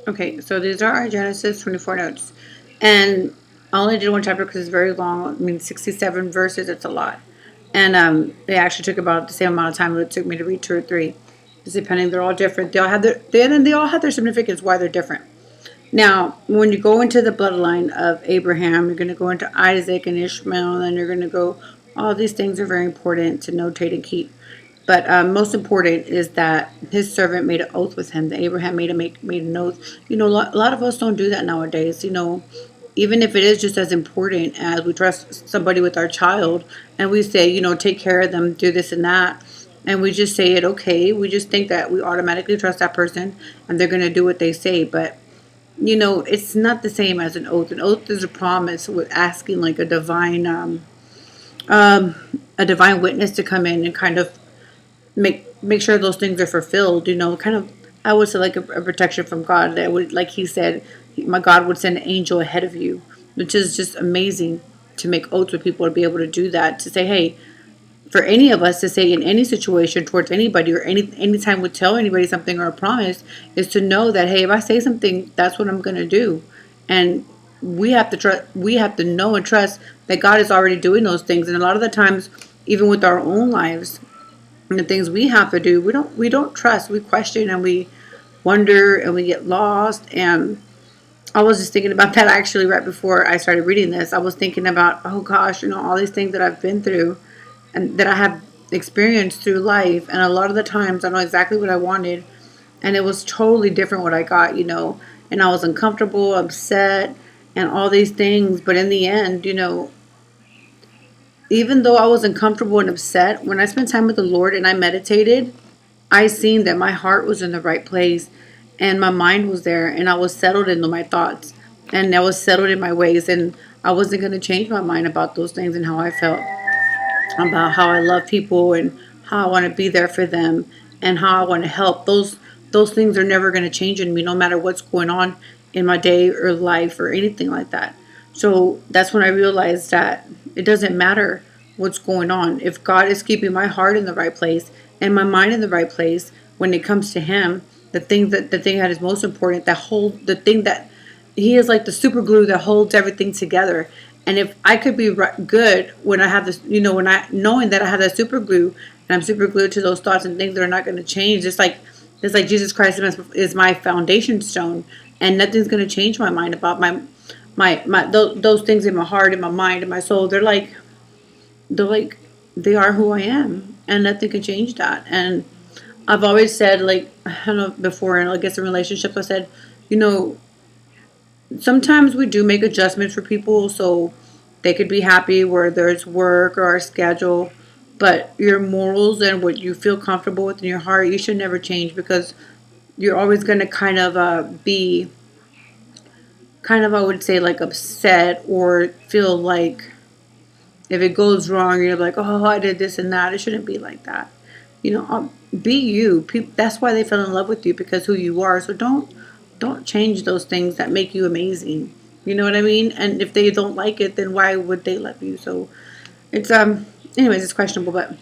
Okay, so these are our Genesis 24 notes. And I only did one chapter because it's very long. I mean, 67 verses, it's a lot. And they actually took about the same amount of time that it took me to read two or three. Just depending, they're all different. They all have their significance why they're different. Now, when you go into the bloodline of Abraham, you're going to go into Isaac and Ishmael, and you're going to go. All these things are very important to notate and keep. But most important is that his servant made an oath with him. That Abraham made an oath. A lot of us don't do that nowadays. Even if it is just as important as we trust somebody with our child, and we say, take care of them, do this and that, and we just say it okay. We just think that we automatically trust that person, and they're going to do what they say. But it's not the same as an oath. An oath is a promise with asking like um, a divine witness to come in and kind of make sure those things are fulfilled. Kind of, I would say like a protection from God. That would, like he said, my God would send an angel ahead of you, which is just amazing to make oaths with people to be able to do that. To say, hey, for any of us to say in any situation towards anybody or anytime we tell anybody something or a promise is to know that, hey, if I say something, that's what I'm going to do. And we have to know and trust that God is already doing those things. And a lot of the times, even with our own lives and the things we have to do, we don't trust. We question and we wonder and we get lost. And I was just thinking about that actually right before I started reading this. I was thinking about, oh gosh, all these things that I've been through and that I have experienced through life. And a lot of the times I know exactly what I wanted, and it was totally different what I got. And I was uncomfortable, upset, and all these things. But in the end, even though I was uncomfortable and upset, when I spent time with the Lord and I meditated, I seen that my heart was in the right place and my mind was there and I was settled in my thoughts and I was settled in my ways, and I wasn't going to change my mind about those things and how I felt about how I love people and how I want to be there for them and how I want to help. Those things are never going to change in me no matter what's going on in my day or life or anything like that. So that's when I realized that it doesn't matter what's going on. If God is keeping my heart in the right place and my mind in the right place when it comes to him, the thing that is most important, the thing that he is like the super glue that holds everything together. And if I could be good when I have this, when I knowing that I have that super glue and I'm super glued to those thoughts and things that are not going to change, it's like Jesus Christ is my foundation stone, and nothing's going to change my mind about those things in my heart, in my mind, in my soul. They're like they are who I am, and nothing can change that. And I've always said, like, I don't know, before, and I guess in relationships, I said, you know, sometimes we do make adjustments for people so they could be happy where there's work or our schedule, but your morals and what you feel comfortable with in your heart, you should never change, because you're always going to kind of be kind of, I would say, like, upset or feel like if it goes wrong, you're like, oh, I did this and that. It shouldn't be like that. Be you. That's why they fell in love with you, because who you are. So don't change those things that make you amazing. You know what I mean? And if they don't like it, then why would they love you? So it's anyways, it's questionable, but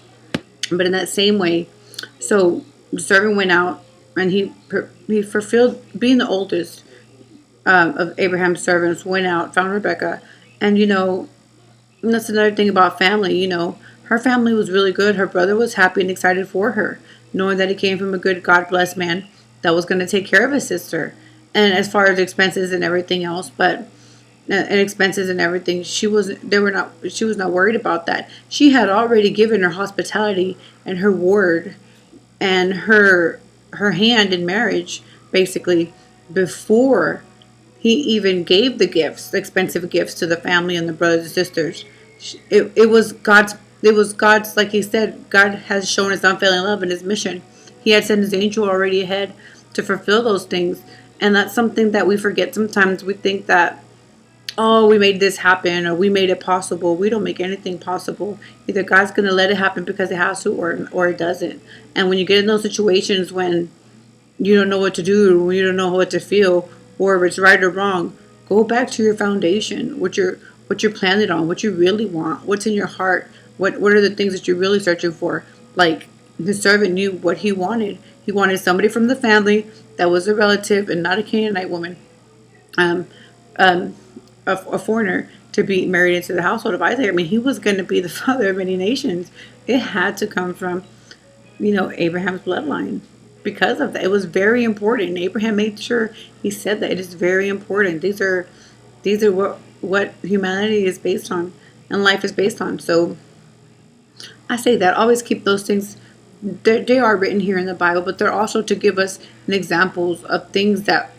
in that same way, so the servant went out and he fulfilled being the oldest of Abraham's servants, went out, found Rebecca, and and that's another thing about family. Her family was really good. Her brother was happy and excited for her, knowing that he came from a good, God blessed man that was going to take care of his sister. And as far as expenses and everything else, and expenses and everything, she was not worried about that. She had already given her hospitality and her word and her hand in marriage, basically, before he even gave the gifts, the expensive gifts, to the family and the brothers and sisters. It was God's, like he said, God has shown his unfailing love and his mission. He had sent his angel already ahead to fulfill those things. And that's something that we forget sometimes. We think that, oh, we made this happen or we made it possible. We don't make anything possible. Either God's going to let it happen because it has to, or it doesn't. And when you get in those situations when you don't know what to do, when you don't know what to feel, or if it's right or wrong, go back to your foundation, what you're planted on, what you really want, what's in your heart, what are the things that you're really searching for. Like, the servant knew what he wanted. He wanted somebody from the family that was a relative and not a Canaanite woman, um, um, a foreigner, to be married into the household of Isaac. I mean, he was going to be the father of many nations. It had to come from, Abraham's bloodline. Because of that, it was very important. Abraham made sure he said that it is very important. These are what humanity is based on, and life is based on. So I say that always keep those things. They are written here in the Bible, but they're also to give us an examples of things that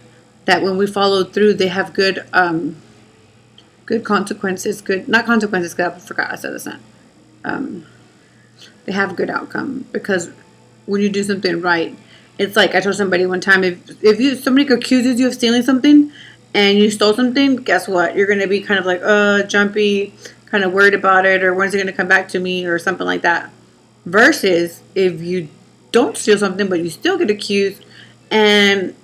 when we follow through, they have good consequences. Good, not consequences. Because I forgot I said this. They have good outcome, because when you do something right, it's like I told somebody one time, if somebody accuses you of stealing something and you stole something, guess what? You're gonna be kind of like jumpy, kind of worried about it, or when's it gonna come back to me, or something like that. Versus if you don't steal something but you still get accused, and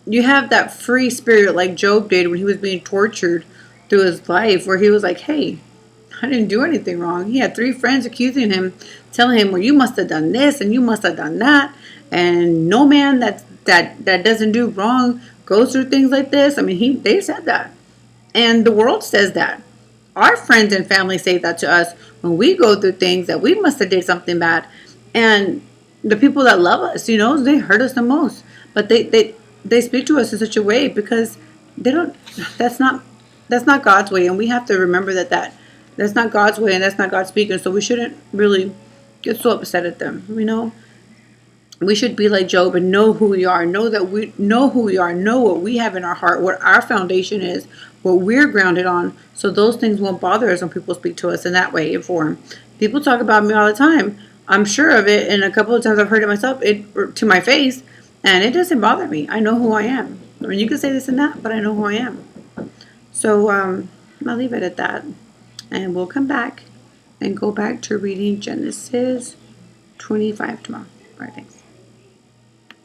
you have that free spirit like Job did when he was being tortured through his life, where he was like, hey, I didn't do anything wrong. He had 3 friends accusing him, telling him, well, you must have done this and you must have done that. And no man that doesn't do wrong goes through things like this. I mean, they said that. And the world says that. Our friends and family say that to us when we go through things, that we must have did something bad. And the people that love us, they hurt us the most. But they speak to us in such a way because they don't. That's not God's way, and we have to remember that's not God's way, and that's not God speaking. So we shouldn't really get so upset at them. We should be like Job and know who we are. Know that we know who we are. Know what we have in our heart, what our foundation is, what we're grounded on. So those things won't bother us when people speak to us in that way, in form. People talk about me all the time. I'm sure of it, and a couple of times I've heard it myself, to my face, and it doesn't bother me. I know who I am. I mean, you can say this and that, but I know who I am. So I'll leave it at that, and we'll come back and go back to reading Genesis 25 tomorrow. All right, thanks.